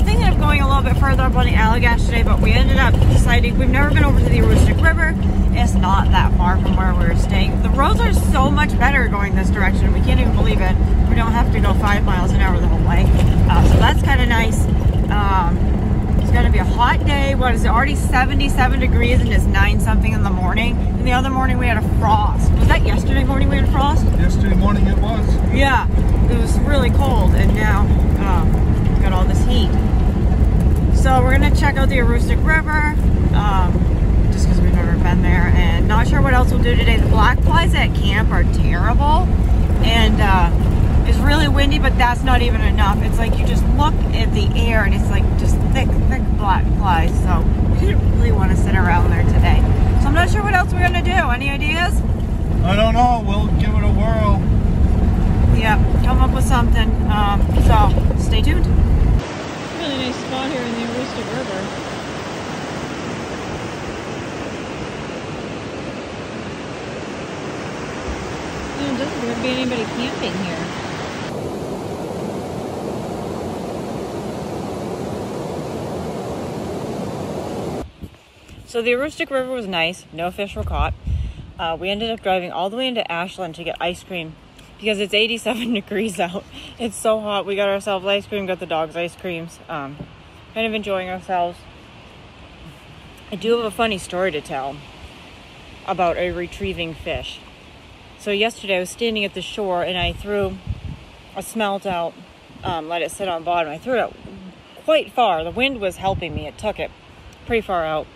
thinking of going a little bit further up on the Allagash today, but we ended up deciding we've never been over to the Aroostook River. It's not that far from where we were staying. The roads are so much better going this direction. We can't even believe it. We don't have to go 5 miles an hour the whole way. So that's kind of nice. It's going to be a hot day. What is it? Already 77 degrees and it's 9 something in the morning. And the other morning we had a frost. Was that yesterday morning we had a frost? Yesterday morning it was. Yeah. It was really cold, and now got all this heat. So we're going to check out the Aroostook River. Just because we've never been there, and not sure what else we'll do today. The black flies at camp are terrible, and it's really windy, but that's not even enough. It's like you just look at the air and it's like just thick black flies. So we didn't really want to sit around there today. So I'm not sure what else we're gonna do. Any ideas? I don't know. We'll give it a whirl. Yep, come up with something. So stay tuned. Really nice spot here in the Aroostook River. It doesn't appear to be anybody camping here. So the Aroostook River was nice. No fish were caught. We ended up driving all the way into Ashland to get ice cream because it's 87 degrees out. It's so hot. We got ourselves ice cream, got the dogs ice creams. Kind of enjoying ourselves. I do have a funny story to tell about a retrieving fish. So yesterday I was standing at the shore and I threw a smelt out, let it sit on bottom. I threw it out quite far. The wind was helping me. It took it pretty far out.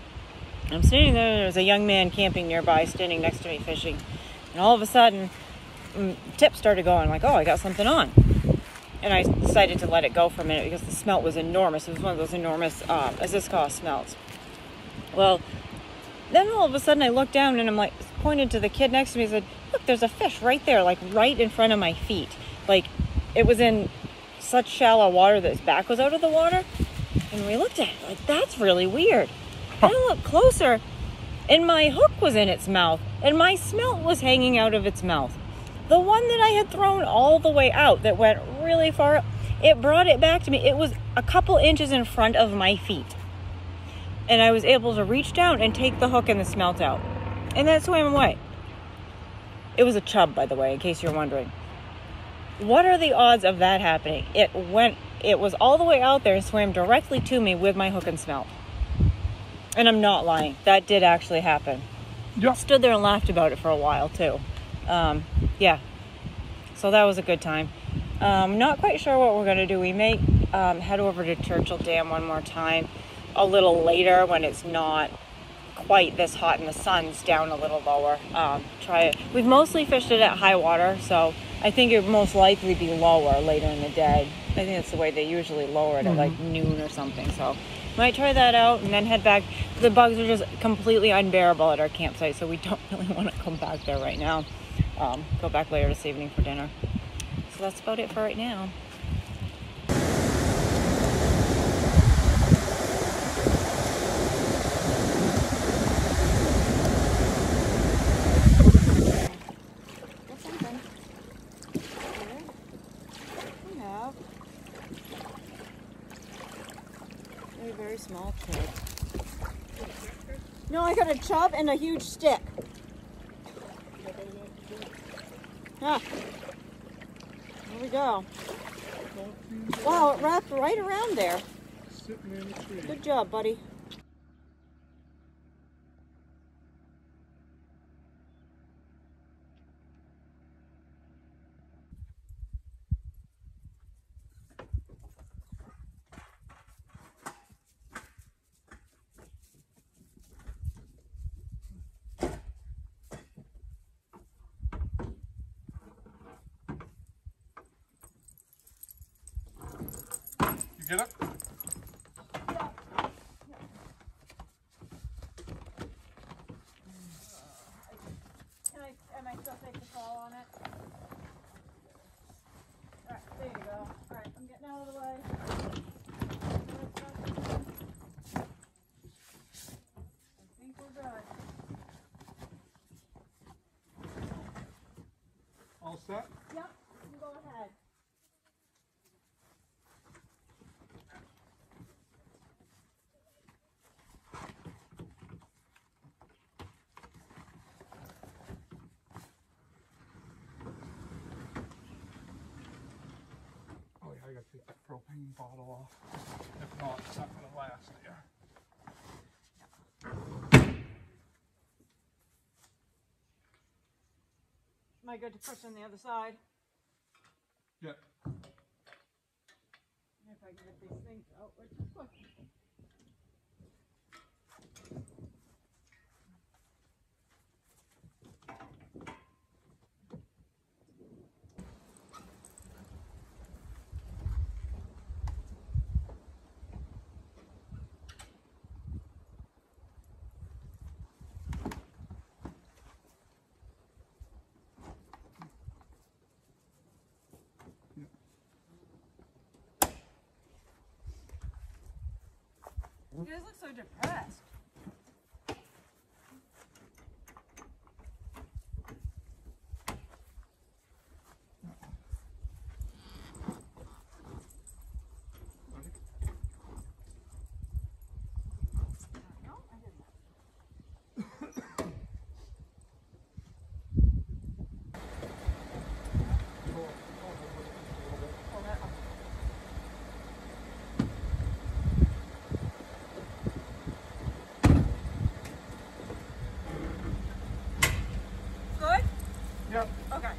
I'm standing there and there was a young man camping nearby, standing next to me fishing. And all of a sudden, tips started going. I'm like, oh, I got something on. And I decided to let it go for a minute because the smelt was enormous. It was one of those enormous Aziscaw smelts. Well, then all of a sudden I looked down and I'm like, pointed to the kid next to me and said, look, there's a fish right there, like right in front of my feet. Like it was in such shallow water that his back was out of the water. And we looked at it like, that's really weird. Then I looked closer and my hook was in its mouth and my smelt was hanging out of its mouth. The one that I had thrown all the way out that went really far, it brought it back to me. It was a couple inches in front of my feet. And I was able to reach down and take the hook and the smelt out. And then it swam away. It was a chub, by the way, in case you're wondering. What are the odds of that happening? It was all the way out there and swam directly to me with my hook and smelt. And I'm not lying. That did actually happen. Yeah. Stood there and laughed about it for a while, too. Yeah. So that was a good time. Not quite sure what we're going to do. We may head over to Churchill Dam one more time a little later when it's not quite this hot and the sun's down a little lower. Try it. We've mostly fished it at high water, so I think it would most likely be lower later in the day. I think that's the way they usually lower it at like noon or something. So might try that out and then head back. The bugs are just completely unbearable at our campsite, so we don't really want to come back there right now. Go back later this evening for dinner. So that's about it for right now. Very small chub. No, I got a chub and a huge stick. Ah, there we go. Wow, it wrapped right around there. Good job, buddy. Get up. Yeah. Am I still take the fall on it? Alright, there you go. Alright, I'm getting out of the way. I think we're good. All set? Yep, you go ahead. bottle off. If not, it's not going to last here. Am I good to push on the other side? Yeah. If I can get these things out, which is quick. You guys look so depressed. No, I didn't. Pull that up. Good? Yep. Okay.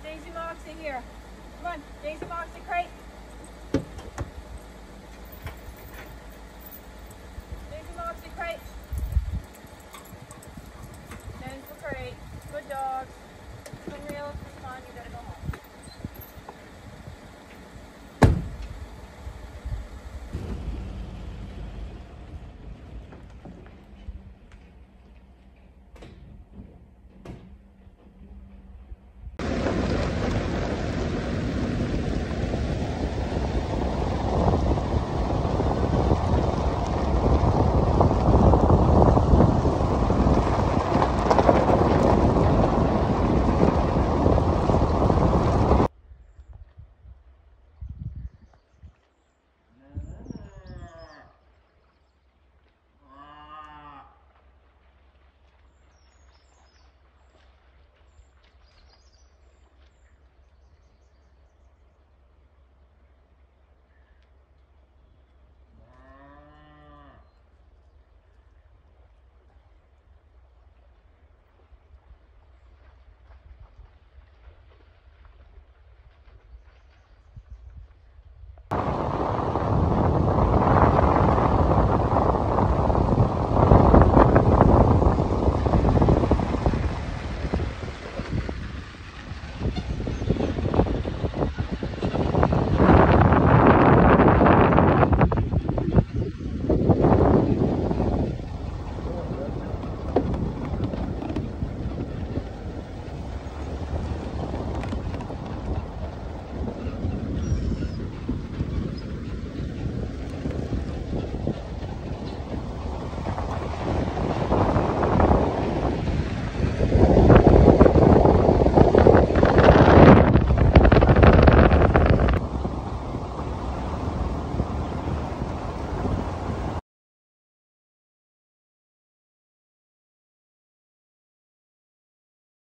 Daisy Moxie here. Come on, Daisy Moxie crate.